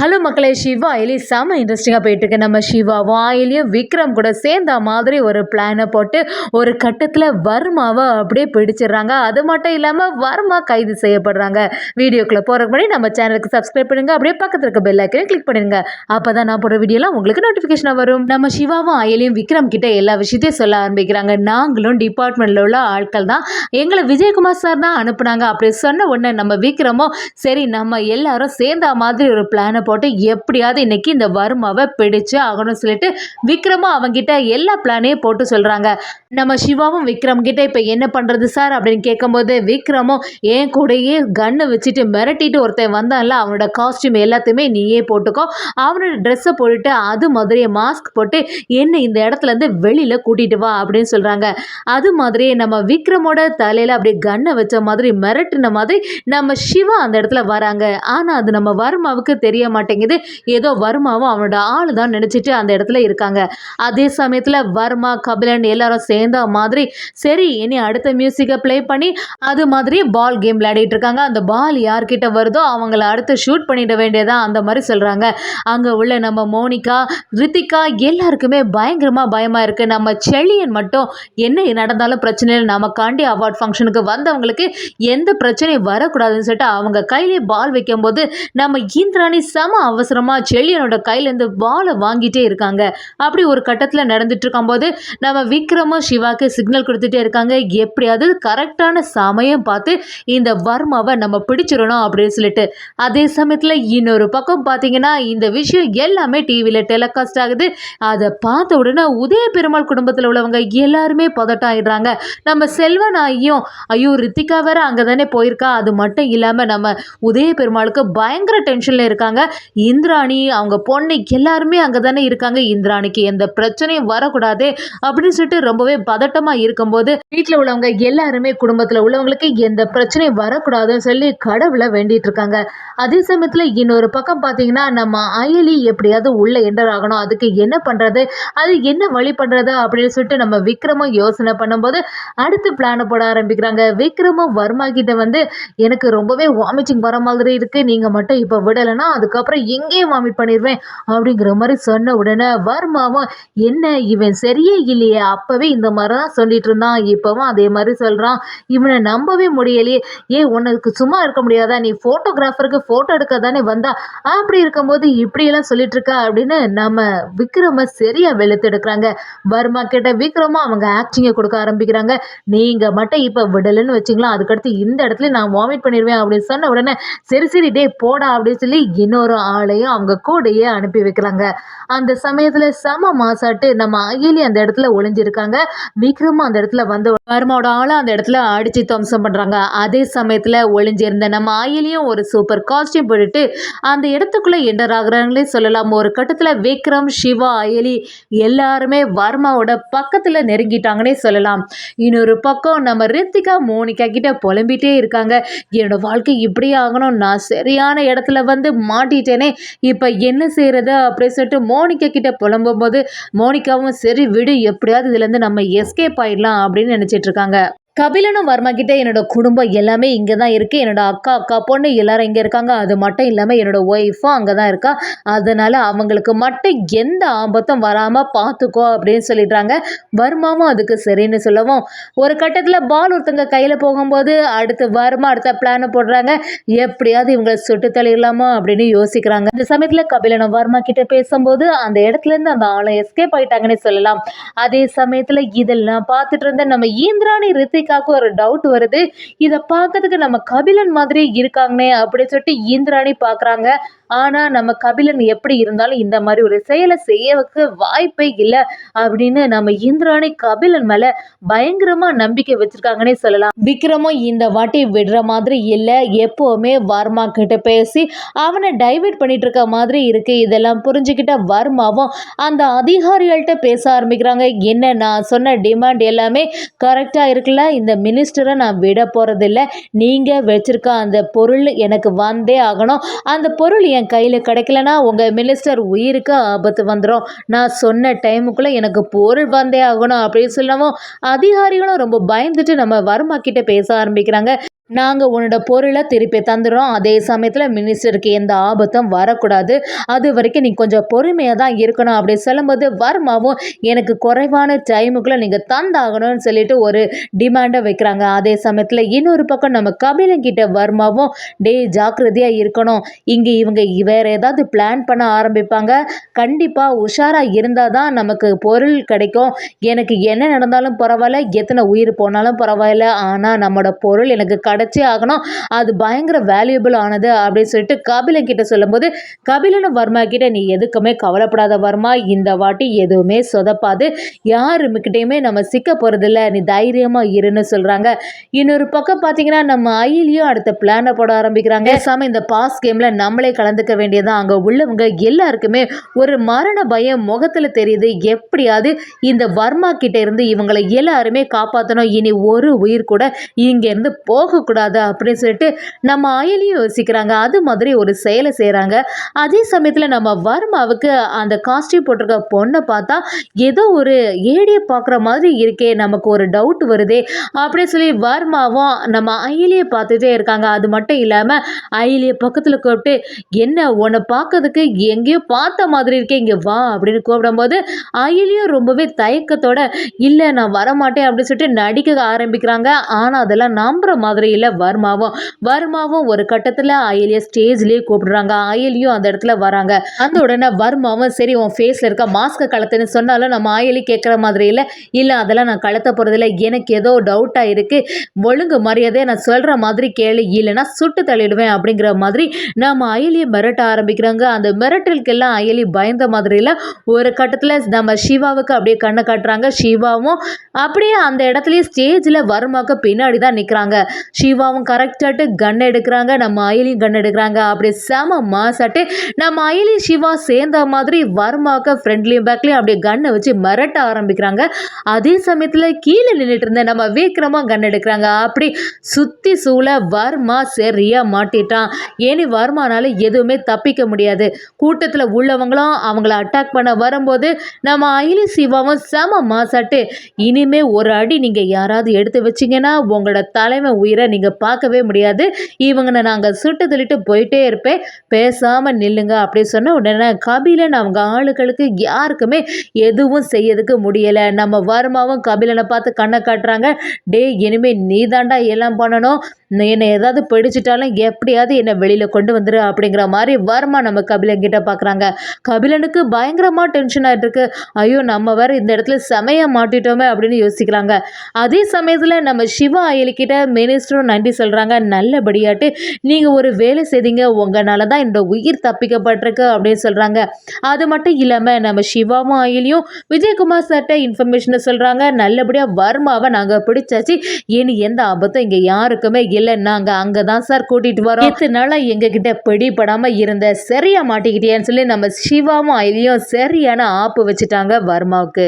Hello மக்களே, சிவா அயலி செம்ம இன்ட்ரெஸ்டிங்காக போயிட்டுருக்கு. நம்ம சிவாவும் அயலியும் விக்ரம் கூட சேர்ந்த மாதிரி ஒரு பிளானை போட்டு ஒரு கட்டத்தில் வர்மாவை அப்படியே பிடிச்சிடுறாங்க. அது மட்டும் இல்லாமல் வர்மா கைது செய்யப்படுறாங்க. வீடியோக்குள்ளே போகிறதுக்கு முன்னாடி நம்ம சேனலுக்கு சப்ஸ்கிரைப் பண்ணுங்கள், அப்படியே பக்கத்தில் இருக்க பெல் ஐக்கனை கிளிக் பண்ணிடுங்க. அப்போ தான் நான் போடுற வீடியோலாம் உங்களுக்கு நோட்டிஃபிகேஷனாக வரும். நம்ம சிவாவும் அயலியும் விக்ரம் கிட்ட எல்லா விஷயத்தையும் சொல்ல ஆரம்பிக்கிறாங்க. நாங்களும் டிபார்ட்மெண்ட்டில் உள்ள ஆட்கள் தான், எங்களை விஜயகுமார் சார் தான் அனுப்புனாங்க. அப்படி சொன்ன உடனே நம்ம விக்ரமும் சரி நம்ம எல்லாரும் சேர்ந்த மாதிரி ஒரு பிளானை போட்டு எப்படியாவது இன்னைக்கு இந்த வர்மாவை பிடிச்சு ஆகணும்னு சொல்லிட்டு விக்ரமும் அவங்கிட்ட எல்லா பிளானையும் போட்டு சொல்றாங்க. நம்ம சிவாவும் விக்ரம் கிட்ட இப்ப என்ன பண்றது சார் அப்படின்னு கேட்கும்போது விக்ரமும் என் கூடயே கண்ணை வச்சுட்டு மிரட்டிட்டு ஒருத்தன் வந்தான்ல, அவனோட காஸ்டியூம் எல்லாத்தையுமே நீயே போட்டுக்கோ, அவனோட ட்ரெஸ்ஸை போட்டுட்டு அது மாதிரியே மாஸ்க் போட்டு என்ன இந்த இடத்துல இருந்து வெளியில கூட்டிட்டு வா அப்படின்னு சொல்றாங்க. அது மாதிரியே நம்ம விக்ரமோட தலையில அப்படியே கண்ணை வச்ச மாதிரி மிரட்டின மாதிரி நம்ம சிவா அந்த இடத்துல வராங்க. ஆனா அது நம்ம வர்மாவுக்கு தெரிய மாட்டேங்குது. ஏதோ வர்மாவும் அவனோட ஆளு தான் நினைச்சிட்டு அந்த இடத்துல இருக்காங்க. அதே சமயத்துல வர்மா கபிலன் எல்லாரும் சேர்ந்த மாதிரி சரி இனி அடுத்த மியூசிக்கை ப்ளே பண்ணி அது மாதிரி பால் கேம் விளையாடிட்டு இருக்காங்க. அந்த பால் யார்கிட்ட வருதோ அவங்கள அடுத்து ஷூட் பண்ணிட வேண்டியதா அந்த மாதிரி சொல்றாங்க. அங்க உள்ள நம்ம மோனிகா, ரித்திகா எல்லாருக்குமே பயங்கரமா பயமா இருக்கு. நம்ம செழியன் மட்டும் என்ன நடந்தாலும் பிரச்சனை இல்லை, நமக்காண்டி அவார்ட் ஃபங்க்ஷனுக்கு வந்தவங்களுக்கு எந்த பிரச்சனையும் வரக்கூடாதுன்னு சொல்லிட்டு அவங்க கையிலே பால் வைக்கும் போது நம்ம இந்திராணி செம அவசரமா செழியனோட கையிலேருந்து பாலை வாங்கிட்டே இருக்காங்க. அப்படி ஒரு கட்டத்தில் நடந்துட்டு இருக்கும்போது நம்ம விக்ரமும் சிவாக்கு சிக்னல் கொடுத்துட்டே இருக்காங்க, எப்படியாவது கரெக்டான சமயம் பார்த்து இந்த வர்மாவை நம்ம பிடிச்சிடணும் அப்படின்னு சொல்லிட்டு. அதே சமயத்தில் இன்னொரு பக்கம் பார்த்தீங்கன்னா இந்த விஷயம் எல்லாமே டிவியில் டெலிகாஸ்ட் ஆகுது. அதை பார்த்த உடனே உதய பெருமாள் குடும்பத்தில் உள்ளவங்க எல்லாருமே பதட்டம் ஆயிடுறாங்க. நம்ம செல்வனாயும் ஐயோ ரித்திகா வேற அங்கே தானே போயிருக்கா, அது மட்டும் இல்லாமல் நம்ம உதய பெருமாளுக்கு பயங்கர டென்ஷனில் இருக்காங்க. இந்திராணி அவங்க பொண்ணு எல்லாருமே அங்கே தானே இருக்காங்க, இந்திராணிக்கு எந்த பிரச்சனையும் வரக்கூடாது அப்படின்னு சொல்லிட்டு ரொம்பவே பதட்டமாக இருக்கும்போது வீட்டில் உள்ளவங்க எல்லாருமே குடும்பத்தில் உள்ளவங்களுக்கு எந்த பிரச்சனையும் வரக்கூடாதுன்னு சொல்லி கடவுளை வேண்டிட்டு இருக்காங்க. அதே சமயத்தில் இன்னொரு பக்கம் பார்த்தீங்கன்னா நம்ம அயலி எப்படியாவது உள்ள என்டர் ஆகணும், அதுக்கு என்ன பண்ணுறது, அது என்ன வழி பண்ணுறது அப்படின்னு சொல்லிட்டு நம்ம விக்ரமும் யோசனை பண்ணும்போது அடுத்து பிளானை போட ஆரம்பிக்கிறாங்க. விக்ரமும் வர்மா கிட்ட வந்து எனக்கு ரொம்பவே வாமிட்டிங் வர மாதிரி இருக்கு, நீங்கள் மட்டும் இப்போ விடலைன்னா அதுக்கப்புறம் எங்கேயும் வாமிட் பண்ணிடுவேன் அப்படிங்கிற மாதிரி சொன்ன உடனே வர்மாவும் என்ன இவன் சரியே இல்லையே, அப்பவே இந்த மாதிரி தான் சொல்லிட்டு இருந்தான், இப்பவும் அதே மாதிரி சொல்றான், இவனை நம்பவே முடியலையே, உனக்கு சும்மா இருக்க முடியாதா, நீ போட்டோகிராஃபருக்கு போட்டோ எடுக்க தானே வந்தா, அப்படி இருக்கும்போது இப்படியெல்லாம் சொல்லிட்டு இருக்கா அப்படின்னு நம்ம விக்ரம சரியா வெளுத்து எடுக்கிறாங்க. வர்மா கிட்ட விக்ரமும் அவங்க ஆக்டிங்கை கொடுக்க ஆரம்பிக்கிறாங்க. நீங்க மட்டும் இப்ப விடலன்னு வச்சுங்களா, அதுக்கடுத்து இந்த இடத்துல நான் வாமிட் பண்ணிடுவேன் அப்படின்னு சொன்ன உடனே சரி சரி டே போடா அப்படின்னு சொல்லி இன்னொரு ஆளையும் அவங்க கூடையே அனுப்பி வைக்கிறாங்க. அந்த சமயத்துல செம மாசாட்டு நம்ம அகிலி அந்த இடத்துல ஒளிஞ்சிருக்காங்க. விக்ரமும் அந்த இடத்துல வந்து வர்மாவோட ஆளை அந்த இடத்துல அடிச்சு துவம்சம் பண்றாங்க. அதே சமயத்துல ஒளிஞ்சிருந்த நம்ம அகிலியும் ஒரு சூப்பர் காஸ்டியூம் போட்டுட்டு அந்த இடத்துக்குள்ள என்டர் ஆகுறாங்களே சொல்லலாம். ஒரு கட்டத்துல விக்ரம், சிவா, அயலி எல்லாருமே வர்மாவோட பக்கத்துல நெருங்கிட்டாங்கன்னே சொல்லலாம். இன்னொரு பக்கம் நம்ம ரித்திகா மோனிகா கிட்ட புலம்பிட்டே இருக்காங்க, என்னோட வாழ்க்கை இப்படி ஆகணும், நான் சரியான இடத்துல வந்து மாட்டிட்டேனே, இப்போ என்ன செய்யறது அப்படின்னு சொல்லிட்டு மோனிகா கிட்ட புலம்பும் போது மோனிகாவும் சரி விடு, எப்படியாவது இதுலேருந்து நம்ம எஸ்கேப் ஆயிடலாம் அப்படின்னு நினச்சிட்டு இருக்காங்க. கபிலனும் வர்மா கிட்ட என்னோட குடும்பம் எல்லாமே இங்கே தான் இருக்குது, என்னோட அக்கா பொண்ணு எல்லாரும் இங்கே இருக்காங்க, அது மட்டும் இல்லாமல் என்னோட ஒய்ஃபும் அங்கே தான் இருக்கா, அதனால் அவங்களுக்கு மட்டும் எந்த ஆபத்தும் வராமல் பார்த்துக்கோ அப்படின்னு சொல்லிடுறாங்க. வர்மாவும் அதுக்கு சரின்னு சொல்லவும் ஒரு கட்டத்தில் பால் ஒருத்தங்க கையில் போகும்போது அடுத்து வர்மா அடுத்த பிளானை போடுறாங்க, எப்படியாவது இவங்களை சுட்டு தள்ளிடலாமா அப்படின்னு யோசிக்கிறாங்க. இந்த சமயத்தில் கபிலனும் வர்மா கிட்ட பேசும்போது அந்த இடத்துலேருந்து அந்த ஆளை எஸ்கேப் ஆகிட்டாங்கன்னு சொல்லலாம். அதே சமயத்தில் இதெல்லாம் பார்த்துட்டு இருந்த நம்ம இந்திராணி ரித்திகாவுக்கு ஒரு டவுட் வருது, இதை பார்க்கறதுக்கு நம்ம கபிலன் மாதிரி இருக்காங்கன்னே அப்படின்னு சொல்லிட்டு இந்திராணி பார்க்குறாங்க. ஆனால் நம்ம கபிலன் எப்படி இருந்தாலும் இந்த மாதிரி ஒரு செயலை செய்யறதுக்கு வாய்ப்பே இல்லை அப்படின்னு நம்ம இந்திராணி கபிலன் மேலே பயங்கரமாக நம்பிக்கை வச்சிருக்காங்கன்னே சொல்லலாம். விக்ரமும் இந்த வாட்டி விடுற மாதிரி இல்லை, எப்போவுமே வர்மா கிட்ட பேசி அவனை டைவர்ட் பண்ணிட்டு இருக்க மாதிரி இருக்கு. இதெல்லாம் புரிஞ்சுக்கிட்ட வர்மாவும் அந்த அதிகாரிகள்கிட்ட பேச ஆரம்பிக்கிறாங்க. என்ன நான் சொன்ன டிமாண்ட் எல்லாமே கரெக்டாக இருக்குல்ல, இந்த மினிஸ்டரை நான் விட போகிறதில்ல, நீங்கள் வச்சிருக்க அந்த பொருள் எனக்கு வந்தே ஆகணும், அந்த பொருள் என் கையில் கிடைக்கலனா உங்கள் மினிஸ்டர் உயிருக்கு ஆபத்து வந்துடும், நான் சொன்ன டைமுக்குள்ளே எனக்கு பொருள் வந்தே ஆகணும் அப்படின்னு சொல்லவும் அதிகாரிகளும் ரொம்ப பயந்துட்டு நம்ம வர்மா கிட்ட பேச ஆரம்பிக்கிறாங்க. நாங்கள் உன்னோட பொருளை திருப்பி தந்துடுறோம். அதே சமயத்தில் மினிஸ்டருக்கு எந்த ஆபத்தும் வரக்கூடாது. அது வரைக்கும் நீ கொஞ்சம் பொறுமையாக தான் இருக்கணும் அப்படின்னு சொல்லும்போது வர்மாவும் எனக்கு குறைவான டைமுக்குள்ளே நீங்கள் தந்தாகணும்னு சொல்லிட்டு ஒரு டிமாண்டை வைக்கிறாங்க. அதே சமயத்தில் இன்னொரு பக்கம் நம்ம கபிலங்கிட்ட வர்மாவும் ஜாக்கிரதையாக இருக்கணும். இங்கே இவங்க வேற ஏதாவது பிளான் பண்ண ஆரம்பிப்பாங்க. கண்டிப்பாக உஷாராக இருந்தால் தான் நமக்கு பொருள் கிடைக்கும். எனக்கு என்ன நடந்தாலும் பரவாயில்ல, எத்தனை உயிர் போனாலும் பரவாயில்ல, ஆனால் நம்மளோட பொருள் எனக்கு கிடைச்சே ஆகணும். அது பயங்கர வேல்யூபிள் ஆனது அப்படின்னு சொல்லிட்டு கபிலன் கிட்ட சொல்லும்போது கபிலனும் வர்மா கிட்ட நீ எதுக்குமே கவலைப்படாத வர்மா, இந்த வாட்டி எதுவுமே சொதப்பாது, யாருக்கிட்டையுமே நம்ம சிக்க போறதில்ல, நீ தைரியமா இருன்னு சொல்றாங்க. இன்னொரு பக்கம் பார்த்தீங்கன்னா நம்ம அயிலியும் அடுத்த பிளானை போட ஆரம்பிக்கிறாங்க. பேசாம இந்த பாஸ் கேம்ல நம்மளே கலந்துக்க வேண்டியதான். அங்க உள்ளவங்க எல்லாருக்குமே ஒரு மரண பயம் முகத்துல தெரியுது. எப்படியாவது இந்த வர்மா கிட்ட இருந்து இவங்களை எல்லாருமே காப்பாற்றணும். இனி ஒரு உயிர் கூட இங்க இருந்து போகக்கூடாது அப்படின்னு சொல்லிட்டு நம்ம அயலியும் யோசிக்கிறாங்க. அது மாதிரி ஒரு செயலை செய்கிறாங்க. அதே சமயத்தில் நம்ம வர்மாவுக்கு அந்த காஸ்டியூம் போட்டிருக்க பொண்ணை பார்த்தா ஏதோ ஒரு ஏடியை பார்க்குற மாதிரி இருக்கே, நமக்கு ஒரு டவுட் வருதே அப்படின்னு சொல்லி வர்மாவும் நம்ம அயலியை பார்த்துட்டே இருக்காங்க. அது மட்டும் இல்லாமல் அயலியை பக்கத்தில் கூப்பிட்டு என்ன உன்னை பார்க்கறதுக்கு எங்கேயோ பார்த்த மாதிரி இருக்கே, இங்கே வா அப்படின்னு கூப்பிடும்போது அயலியும் ரொம்பவே தயக்கத்தோட இல்லை நான் வரமாட்டேன் அப்படின்னு சொல்லிட்டு நடிக்க ஆரம்பிக்கிறாங்க. ஆனால் அதெல்லாம் நம்புற மாதிரி இல்லை. வர்மாவும் ஒரு கட்டத்தில் அயலியை ஸ்டேஜ்லேயே கூப்பிடுறாங்க. அயலியும் அந்த இடத்துல வராங்க. அந்த உடனே வர்மாவும் சரி உன் ஃபேஸில் இருக்க மாஸ்கை கலத்துன்னு சொன்னாலும் நம்ம அயலி கேட்குற மாதிரி இல்லை அதெல்லாம் நான் கலத்த போகிறதில்ல, எனக்கு ஏதோ டவுட்டாக இருக்குது, ஒழுங்கு மரியாதையை நான் சொல்கிற மாதிரி கேளு, இல்லைன்னா சுட்டு தள்ளிடுவேன் அப்படிங்கிற மாதிரி நம்ம அயலியை மிரட்ட ஆரம்பிக்கிறாங்க. அந்த மிரட்டலுக்கெல்லாம் அயலி பயந்த மாதிரி இல்லை. ஒரு கட்டத்தில் நம்ம சிவாவுக்கு அப்படியே கண்ணை காட்டுறாங்க. சிவாவும் அப்படியே அந்த இடத்துலயே ஸ்டேஜில் வர்மாவுக்கு பின்னாடி தான் நிற்கிறாங்க. சிவாவும் கரெக்டாட்டு கன் எடுக்கிறாங்க, நம்ம அயலியும் கன் எடுக்கிறாங்க. அப்படியே செம மாசாட்டு நம்ம அயலி சிவா சேர்ந்த மாதிரி வர்மாவுக்கு ஃப்ரெண்ட்லியும் பேக்லையும் அப்படியே கன்னை வச்சு மிரட்ட ஆரம்பிக்கிறாங்க. அதே சமயத்தில் கீழே நின்றுட்டு இருந்த நம்ம விக்ரமாக கன் எடுக்கிறாங்க. அப்படி சுற்றி சூழ வர்மா சரியா மாட்டிட்டான். ஏனி வர்மானால எதுவுமே தப்பிக்க முடியாது. கூட்டத்தில் உள்ளவங்களும் அவங்கள அட்டாக் பண்ண வரும்போது நம்ம அயலி சிவாவும் செம மாசாட்டு இனிமே ஒரு அடி நீங்கள் யாராவது எடுத்து வச்சிங்கன்னா உங்களோட தலைமை உயிரை நீங்கள் பார்க்கவே முடியாது, இவங்களை நாங்கள் சுட்டு தள்ளிட்டு போயிட்டே இருப்பேன், பேசாமல் நில்லுங்க அப்படி சொன்ன உடனே கபிலன் அவங்க ஆளுகளுக்கு யாருக்குமே எதுவும் செய்யறதுக்கு முடியலை. நம்ம வர்மாவும் கபிலனை பார்த்து கண்ணை காட்டுறாங்க. இனிமே நீ தாண்டா எல்லாம் பண்ணணும், என்னை ஏதாவது பிடிச்சிட்டாலும் எப்படியாவது என்னை வெளியில் கொண்டு வந்துரு அப்படிங்கிற மாதிரி வர்மா நம்ம கபிலன் கிட்ட பார்க்குறாங்க. கபிலனுக்கு பயங்கரமாக டென்ஷன் ஆகிட்டு இருக்கு. ஐயோ நம்ம வேற இந்த இடத்துல செமையாக மாட்டிட்டோமே அப்படின்னு யோசிக்கிறாங்க. அதே சமயத்தில் நம்ம சிவா அயலிக்கிட்ட மினிஸ்டரும் நன்றி சொல்கிறாங்க. நல்லபடியாட்டு நீங்கள் ஒரு வேலை செய்தீங்க, உங்களால தான் என்னோட உயிர் தப்பிக்கப்பட்டிருக்கு அப்படின்னு சொல்கிறாங்க. அது மட்டும் இல்லாமல் நம்ம சிவாவும் அயலியும் விஜயகுமார் சார்ட்ட இன்ஃபர்மேஷனை சொல்கிறாங்க. நல்லபடியாக வர்மாவை நாங்கள் பிடிச்சாச்சு, இனி எந்த ஆபத்தும் இங்கே யாருக்குமே இல்லை, நாங்கள் அங்கே தான் சார் கூட்டிகிட்டு வரோம், இத்தனை நாளாக எங்ககிட்ட பிடிபடாமல் இருந்த சரியாக மாட்டிக்கிட்டேன்னு சொல்லி நம்ம சிவாவும் அயலியும் சரியான ஆப்பு வச்சுட்டாங்க வர்மாவுக்கு.